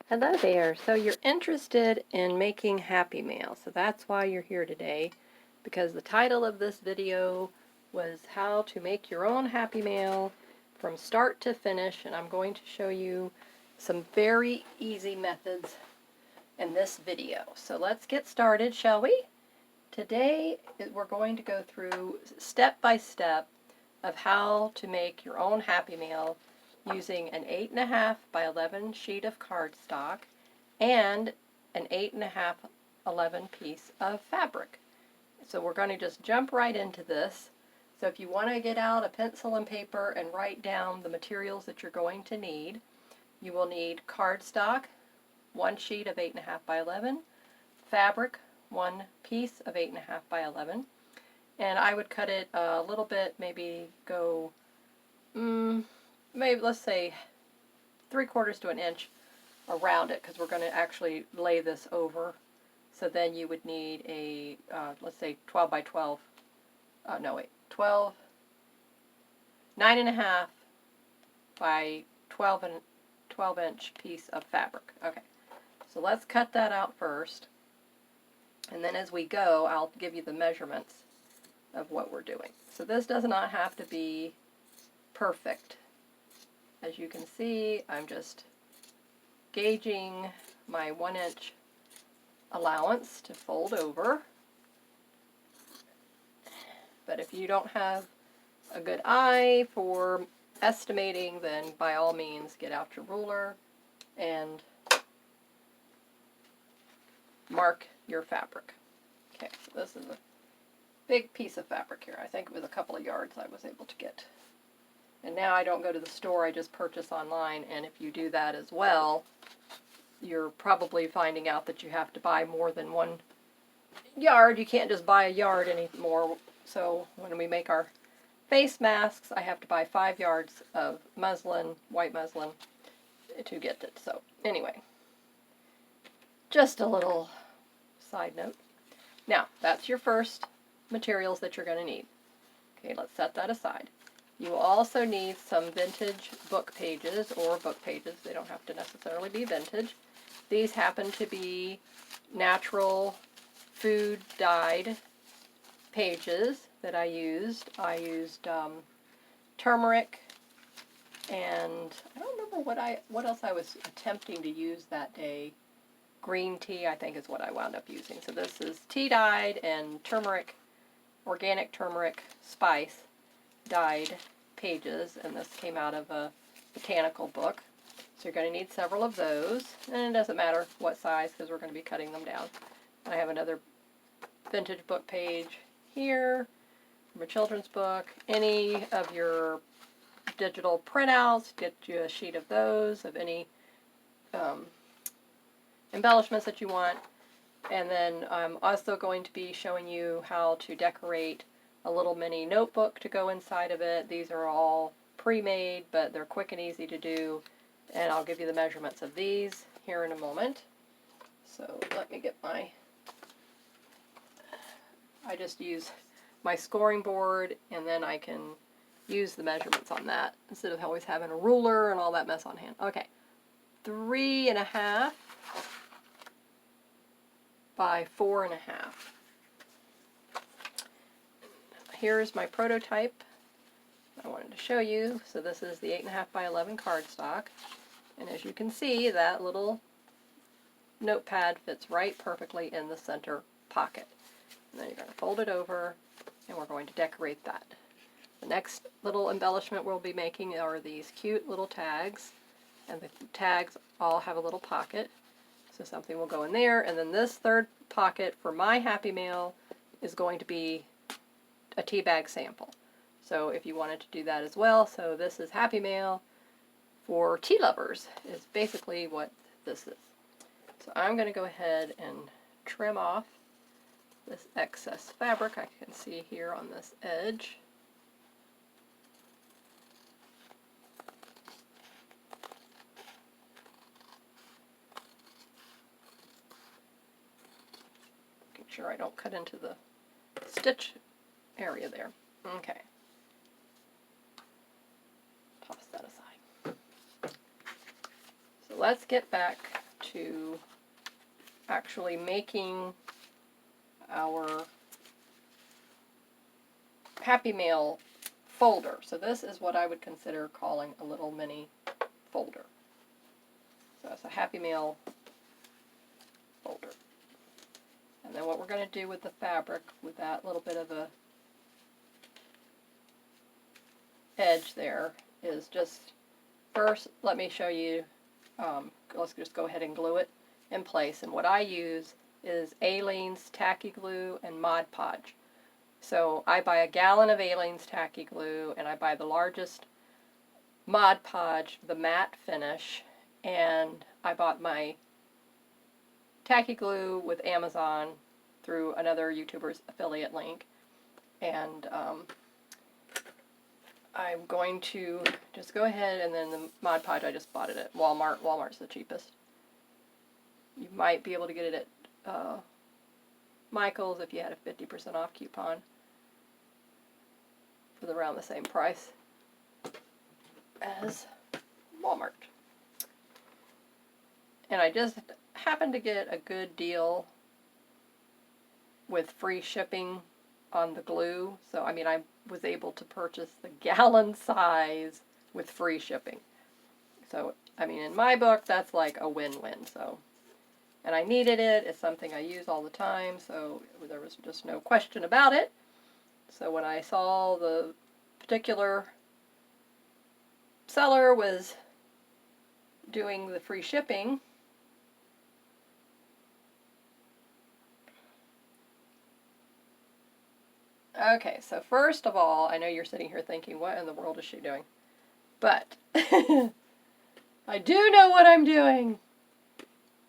Hello there. So you're interested in making Happy Mail. So that's why you're here today, because the title of this video was how to make your own Happy Mail from start to finish, and I'm going to show you some very easy methods in this video. So let's get started, shall we? Today we're going to go through step by step of how to make your own Happy Mail using an 8.5 by 11 sheet of cardstock and an 8.5 11 piece of fabric. So we're going to just jump right into this. So if you want to get out a pencil and paper and write down the materials that you're going to need, you will need cardstock, 1 sheet of 8.5 by 11, fabric, 1 piece of 8.5 by 11, and I would cut it a little bit, maybe go maybe let's say 3/4 to an inch around it, because we're going to actually lay this over. So then you would need a let's say 12 by 12 no wait 12 9.5 by 12 inch piece of fabric. Okay, so let's cut that out first, and then as we go I'll give you the measurements of what we're doing. So this does not have to be perfect. As you can see, I'm just gauging my 1 inch allowance to fold over. But if you don't have a good eye for estimating, then by all means get out your ruler and mark your fabric. Okay, so this is a big piece of fabric here. I think it was a couple of yards I was able to get. And now I don't go to the store, I just purchase online, and if you do that as well, you're probably finding out that you have to buy more than 1 yard. You can't just buy a yard anymore. So when we make our face masks, I have to buy 5 yards of muslin, white muslin, to get it. So anyway, just a little side note. Now, that's your first materials that you're going to need. Okay, let's set that aside. You will also need some vintage book pages, or book pages. They don't have to necessarily be vintage. These happen to be natural food dyed pages that I used. I used turmeric, and I don't remember what else I was attempting to use that day. Green tea, I think, is what I wound up using. So this is tea dyed and turmeric, organic turmeric spice dyed pages, and this came out of a botanical book. So you're going to need several of those, and it doesn't matter what size because we're going to be cutting them down. I have another vintage book page here from a children's book. Any of your digital printouts, get you a sheet of those, of any embellishments that you want. And then I'm also going to be showing you how to decorate a little mini notebook to go inside of it. These are all pre-made, but they're quick and easy to do, and I'll give you the measurements of these here in a moment. So let me get I just use my scoring board, and then I can use the measurements on that instead of always having a ruler and all that mess on hand. Okay, 3.5 by 4.5. Here's my prototype I wanted to show you. So this is the 8.5 by 11 cardstock, and as you can see, that little notepad fits right perfectly in the center pocket. And then you're going to fold it over, and we're going to decorate that. The next little embellishment we'll be making are these cute little tags, and the tags all have a little pocket, so something will go in there. And then this third pocket for my Happy Mail is going to be a tea bag sample. So if you wanted to do that as well, so this is Happy Mail for tea lovers is basically what this is. So I'm going to go ahead and trim off this excess fabric I can see here on this edge. Making sure I don't cut into the stitch area there. Okay. Toss that aside. So let's get back to actually making our Happy Mail folder. So this is what I would consider calling a little mini folder. So it's a Happy Mail folder. And then what we're going to do with the fabric, with that little bit of a edge there, is just first let me show you, let's just go ahead and glue it in place. And what I use is Aleene's Tacky Glue and Mod Podge. So I buy a gallon of Aleene's Tacky Glue, and I buy the largest Mod Podge, the matte finish, and I bought my Tacky Glue with Amazon through another YouTuber's affiliate link. And I'm going to just go ahead, and then the Mod Podge, I just bought it at Walmart. Walmart's the cheapest. You might be able to get it at Michael's if you had a 50% off coupon for around the same price as Walmart. And I just happened to get a good deal with free shipping on the glue. So, I mean, I was able to purchase the gallon size with free shipping. So, I mean, in my book, that's like a win-win. So, and I needed it. It's something I use all the time, so there was just no question about it. So when I saw the particular seller was doing the free shipping, okay, so first of all, I know you're sitting here thinking, what in the world is she doing? But I do know what I'm doing.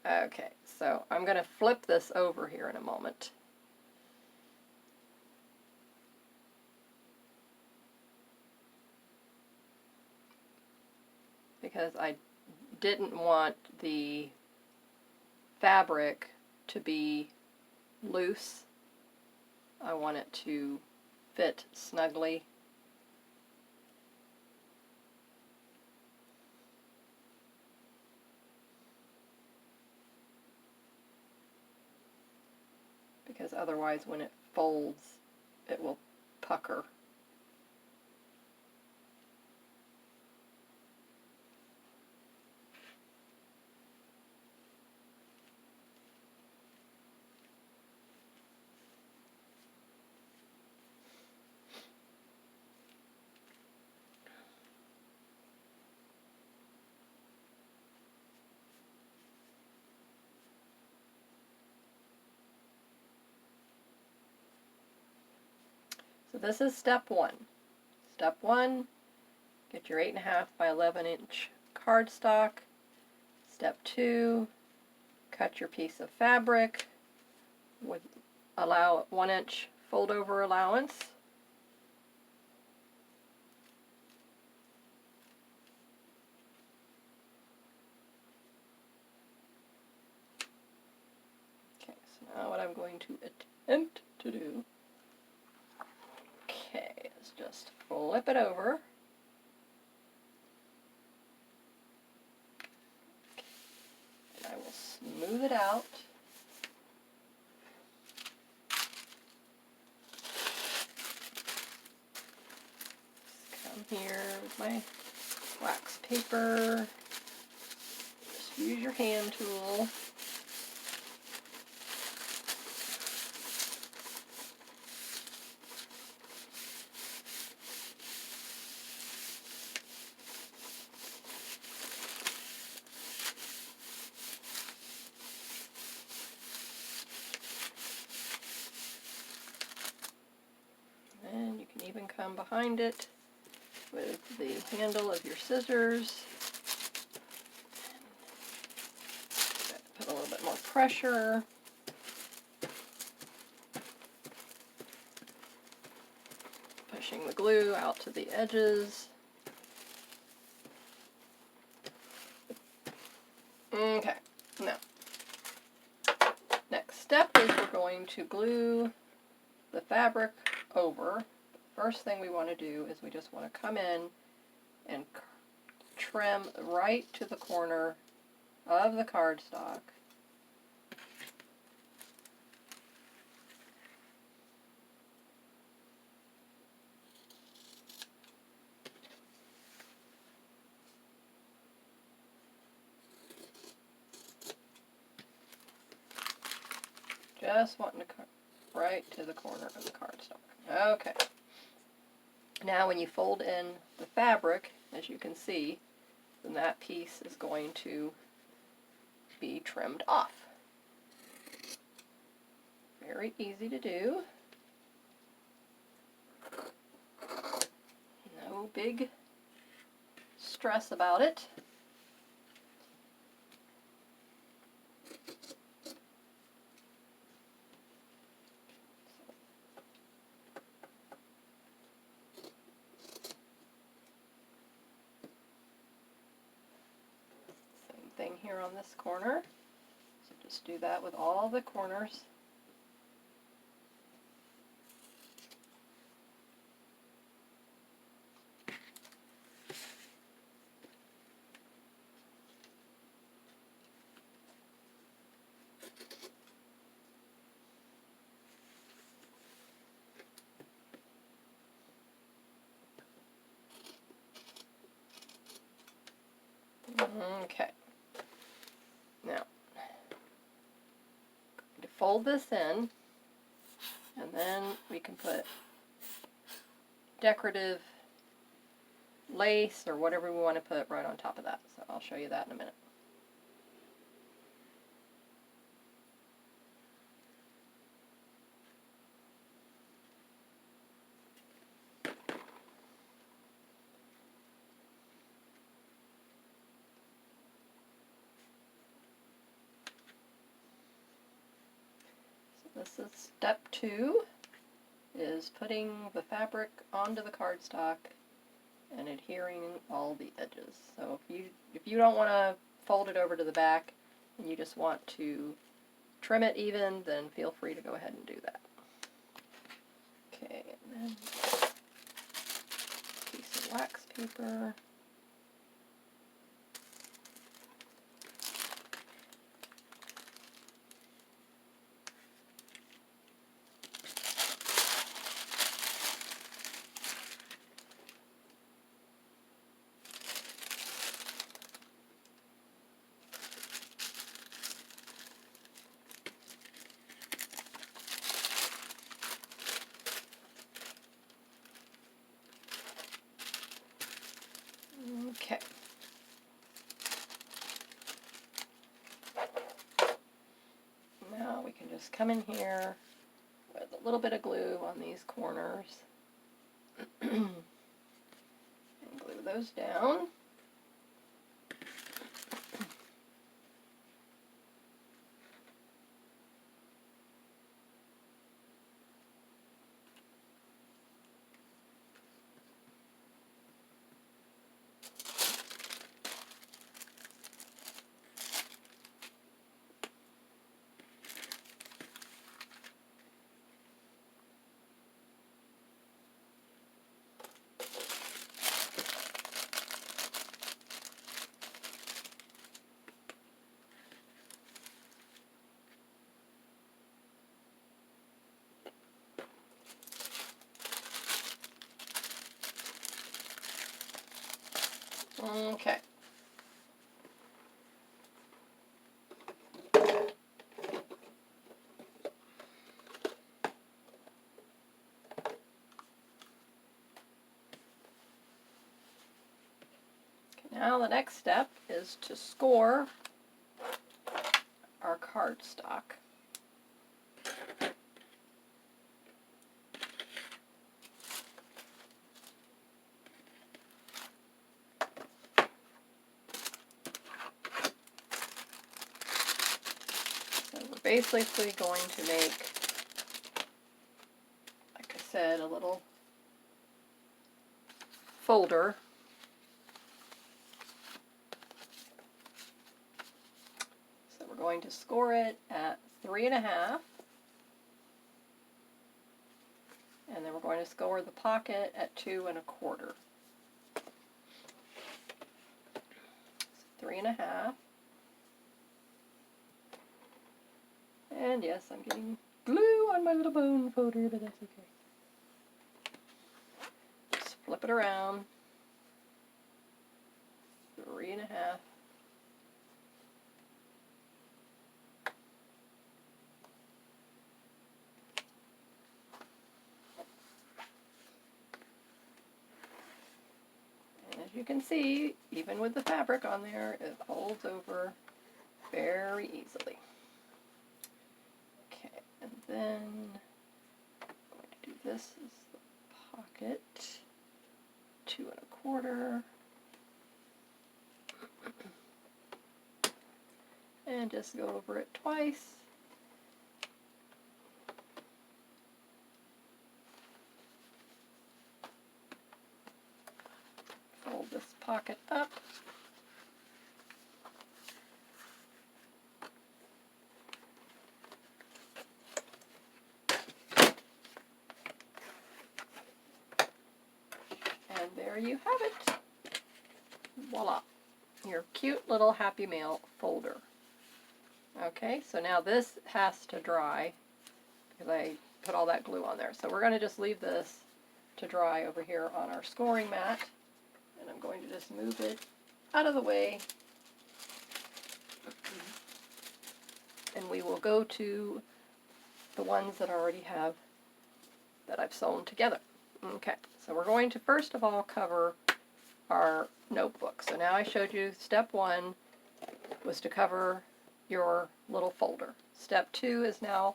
Okay, so I'm going to flip this over here in a moment. Because I didn't want the fabric to be loose. I want it to fit snugly. Because otherwise when it folds, it will pucker. So this is step one. Step one, get your 8.5 by 11 inch cardstock. Step two, cut your piece of fabric with 1 inch fold over allowance. Okay, so now what I'm going to attempt to do, okay, is just flip it over. And I will smooth it out. Come here with my wax paper. Just use your hand tool. And you can even come behind it with the handle of your scissors. Put a little bit more pressure. Pushing the glue out to the edges. Okay, now, next step is we're going to glue the fabric over. First thing we want to do is we just want to come in and trim right to the corner of the cardstock. Just wanting to cut right to the corner of the cardstock. Okay. Now when you fold in the fabric, as you can see, then that piece is going to be trimmed off. Very easy to do. No big stress about it. Thing here on this corner. So just do that with all the corners. Okay. Now, to fold this in, and then we can put decorative lace or whatever we want to put right on top of that. So I'll show you that in a minute. This is step 2, is putting the fabric onto the cardstock and adhering all the edges. So if you don't want to fold it over to the back and you just want to trim it even, then feel free to go ahead and do that. Okay, and then a piece of wax paper. Okay. Now we can just come in here with a little bit of glue on these corners and glue those down. Okay. Now the next step is to score our cardstock. So we're basically going to make, like I said, a little folder. So we're going to score it at 3.5, and then we're going to score the pocket at 2.25. So 3.5, And yes, I'm getting glue on my little bone folder, but that's okay. Just flip it around. 3.5. And as you can see, even with the fabric on there, it holds over very easily. Okay, and then I'm going to do this as the pocket, 2 1/4. And just go over it twice. Fold this pocket up. And there you have it. Voila. Your cute little Happy Mail folder. Okay, so now this has to dry because I put all that glue on there. So we're going to just leave this to dry over here on our scoring mat. And I'm going to just move it out of the way. And we will go to the ones that I already have that I've sewn together. Okay, so we're going to first of all cover our notebook. So now I showed you step 1 was to cover your little folder. Step 2 is now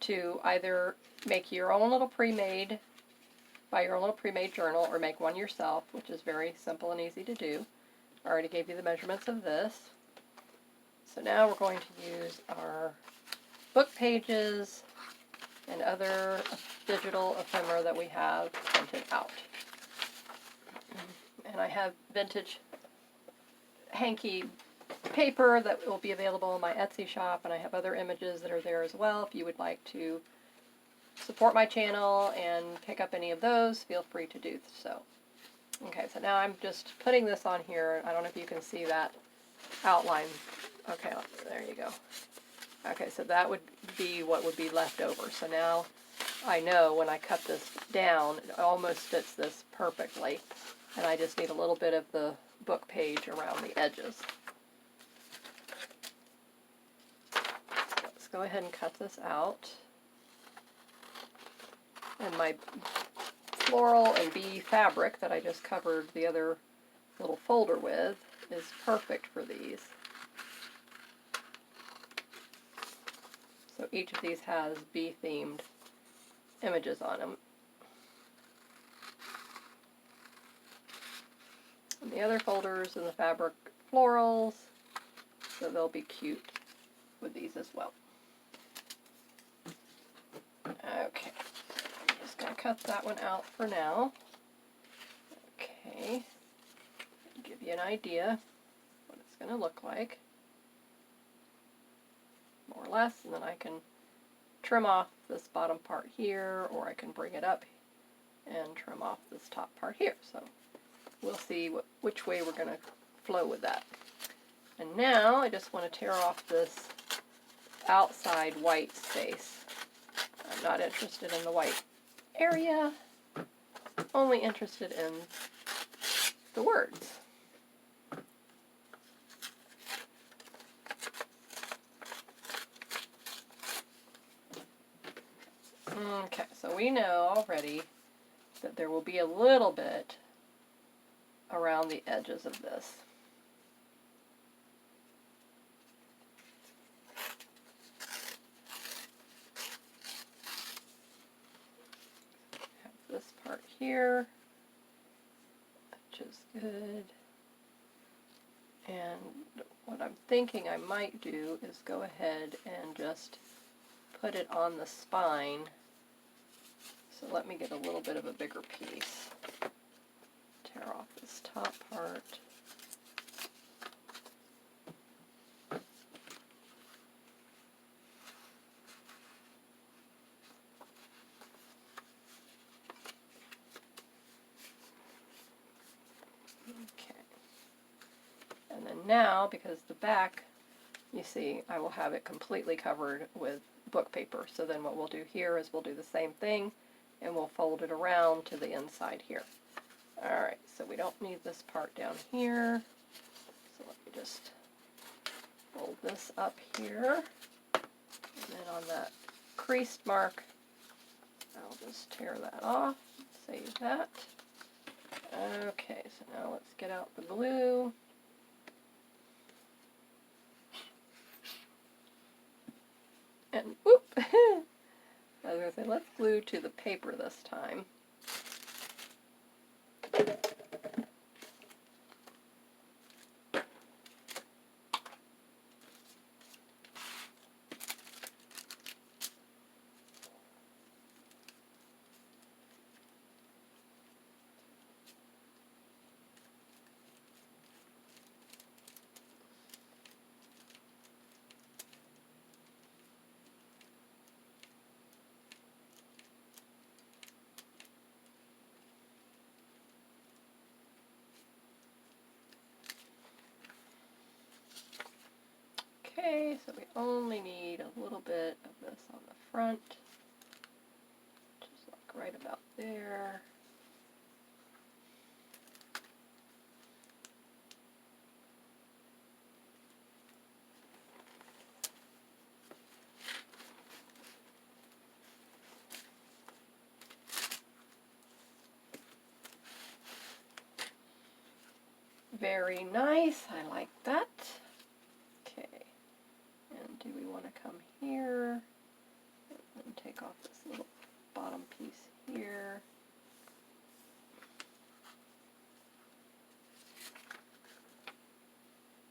to either make your own little pre-made, buy your own little pre-made journal, or make one yourself, which is very simple and easy to do. I already gave you the measurements of this. So now we're going to use our book pages and other digital ephemera that we have printed out. And I have vintage hanky paper that will be available in my Etsy shop, and I have other images that are there as well. If you would like to support my channel and pick up any of those, feel free to do so. Okay, so now I'm just putting this on here. I don't know if you can see that outline. Okay, there you go. Okay, so that would be what would be left over. So now I know when I cut this down, it almost fits this perfectly. And I just need a little bit of the book page around the edges. So let's go ahead and cut this out. And my floral and bee fabric that I just covered the other little folder with is perfect for these. So each of these has bee-themed images on them. And the other folders in the fabric florals, so they'll be cute with these as well. Okay, I'm just going to cut that one out for now. Okay, give you an idea what it's going to look like, more or less, and then I can trim off this bottom part here, or I can bring it up and trim off this top part here. So we'll see which way we're going to flow with that. And now I just want to tear off this outside white space. I'm not interested in the white area, only interested in the words. Okay, so we know already that there will be a little bit around the edges of this. Have this part here, which is good. And what I'm thinking I might do is go ahead and just put it on the spine. So let me get a little bit of a bigger piece. Tear off this top part. Okay. And then now, because the back, you see, I will have it completely covered with book paper. So then what we'll do here is we'll do the same thing, and we'll fold it around to the inside here. Alright, so we don't need this part down here. So let me just fold this up here. And then on that creased mark, I'll just tear that off, save that. Okay, so now let's get out the glue. And whoop! I was going to say, let's glue to the paper this time. Okay, so we only need a little bit of this on the front, just like right about there. Very nice, I like that. Okay, and do we want to come here and take off this little bottom piece here?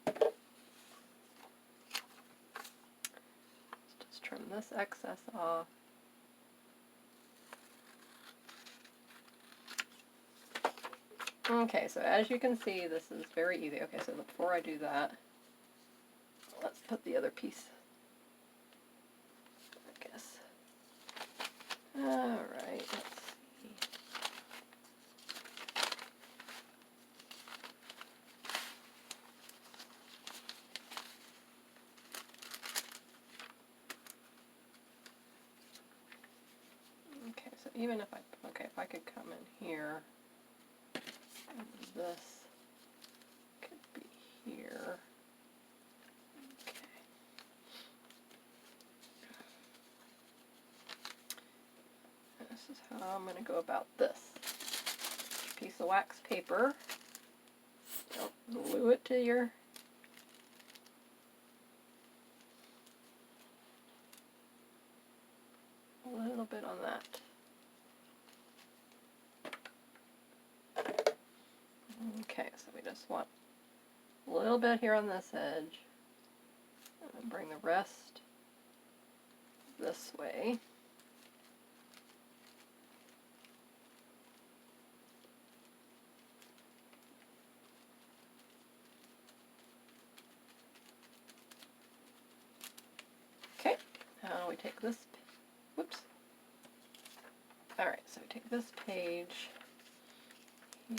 Let's just trim this excess off. Okay, so as you can see, this is very easy. Okay, so before I do that, let's put the other piece, I guess. Alright, let's see. Okay, so even if if I could come in here, and this could be here. Okay. This is how I'm going to go about this. Piece of wax paper. Glue it to your a little bit on that. Okay, so we just want a little bit here on this edge, and then bring the rest this way. Okay, now we take this, whoops. Alright, so we take this page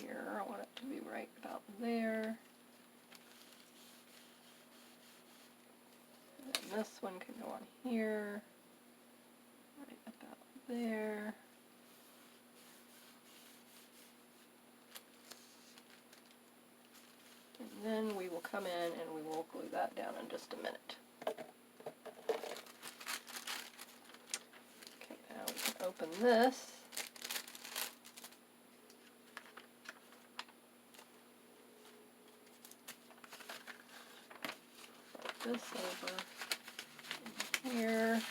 here, I want it to be right about there. And this one can go on here, right about there. And then we will come in and we will glue that down in just a minute. Okay, now we can open this. This over here.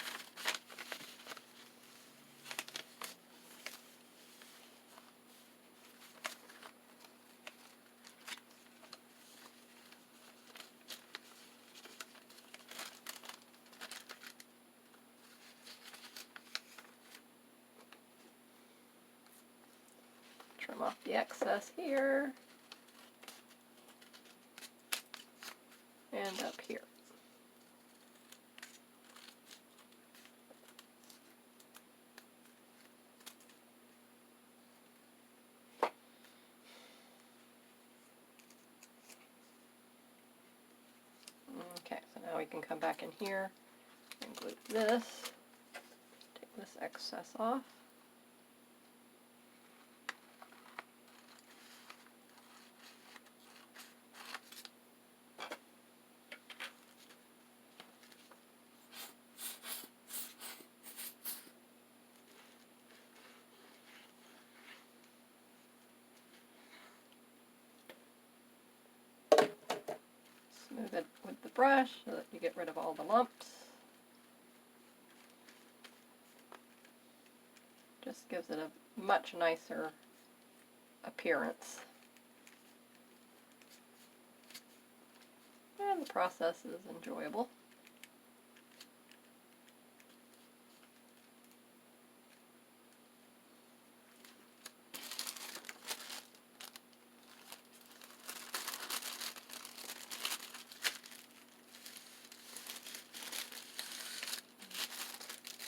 Trim off the excess here and up here. Okay, so now we can come back in here and glue this. this excess off. Smooth it with the brush so that you get rid of all the lumps. Just gives it a much nicer appearance. And the process is enjoyable.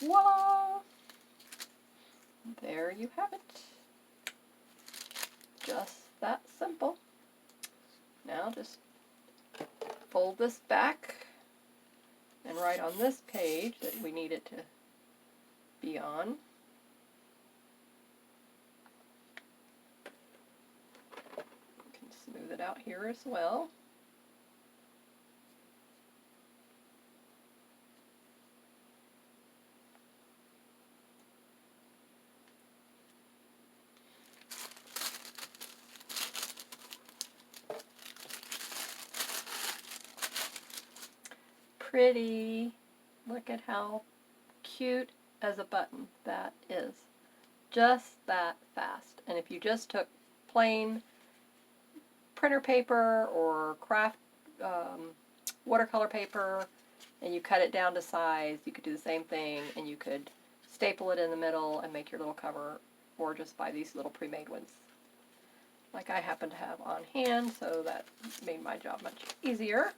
Voila! There you have it. Just that simple. Now just fold this back and write on this page that we need it to be on. You can smooth it out here as well. Pretty. Look at how cute as a button that is. Just that fast. And if you just took plain printer paper or craft watercolor paper and you cut it down to size, you could do the same thing, and you could staple it in the middle and make your little cover, or just buy these little pre-made ones like I happen to have on hand, so that made my job much easier.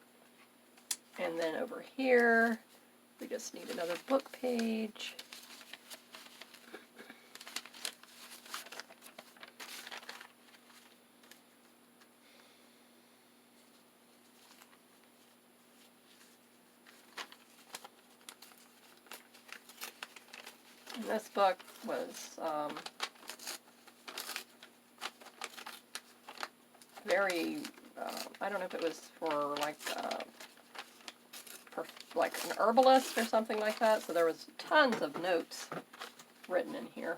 And then over here, we just need another book page. And this book was very, I don't know if it was for like an herbalist or something like that, so there was tons of notes written in here,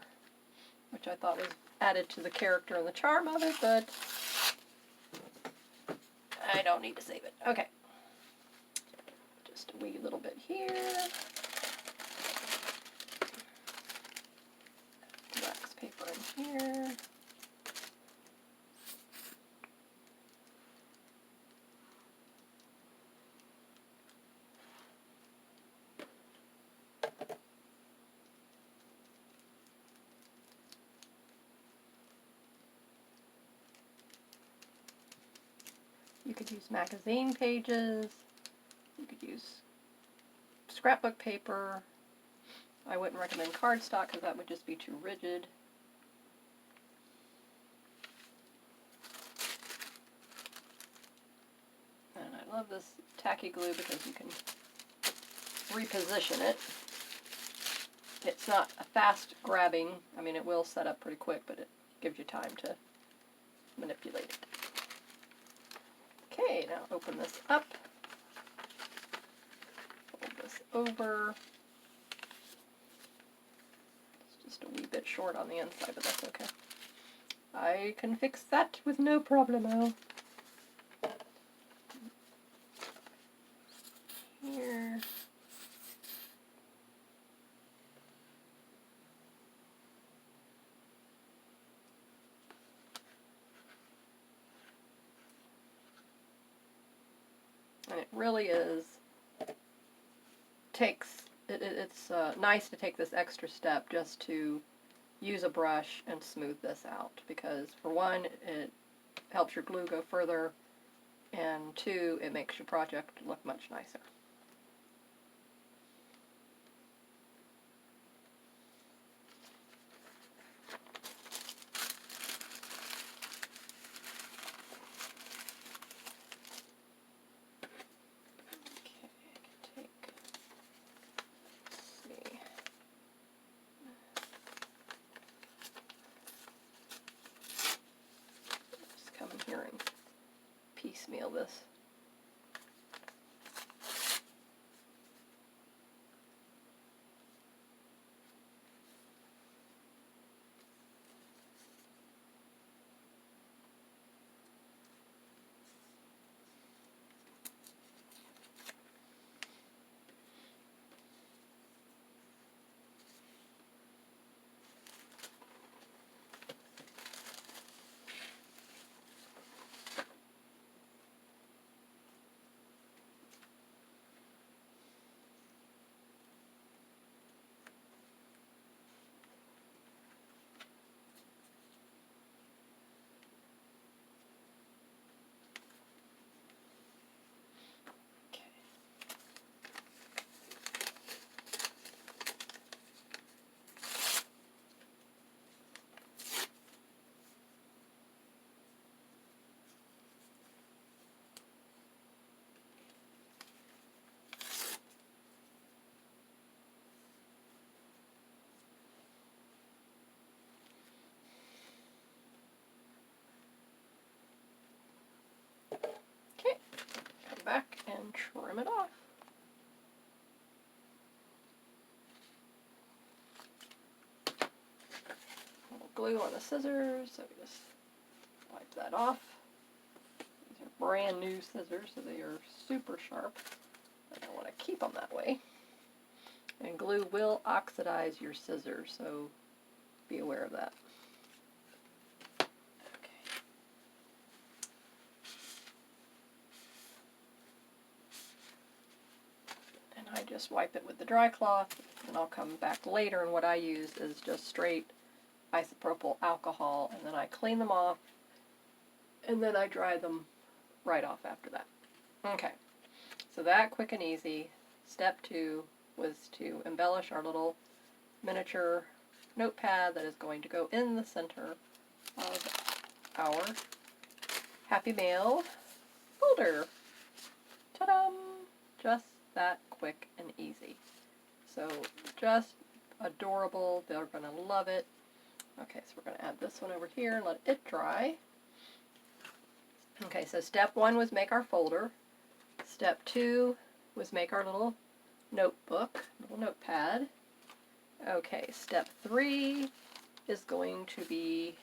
which I thought was added to the character and the charm of it, but I don't need to save it. Okay, just a wee little bit here, wax paper in here. You could use magazine pages, you could use scrapbook paper. I wouldn't recommend cardstock because that would just be too rigid. And I love this tacky glue because you can reposition it. It's not a fast grabbing, I mean it will set up pretty quick, but it gives you time to manipulate it. Okay, now open this up, fold this over. It's just a wee bit short on the inside, but that's okay. I can fix that with no problemo. Here. And it really is, it's nice to take this extra step just to use a brush and smooth this out, because for one, it helps your glue go further, and two, it makes your project look much nicer. trim it off. A little glue on the scissors, so we just wipe that off. These are brand new scissors, so they are super sharp. I don't want to keep them that way. And glue will oxidize your scissors, so be aware of that. I just wipe it with the dry cloth, and I'll come back later, and what I use is just straight isopropyl alcohol, and then I clean them off, and then I dry them right off after that. Okay, so that quick and easy. Step 2 was to embellish our little miniature notepad that is going to go in the center of our Happy Mail folder. Ta-da! Just that quick and easy. So just adorable. They're going to love it. Okay, so we're going to add this one over here and let it dry. Okay, so step 1 was make our folder. Step 2 was make our little notebook, little notepad. Okay, step 3 is going to be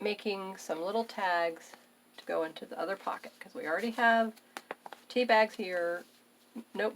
making some little tags to go into the other pocket, because we already have tea bags here, note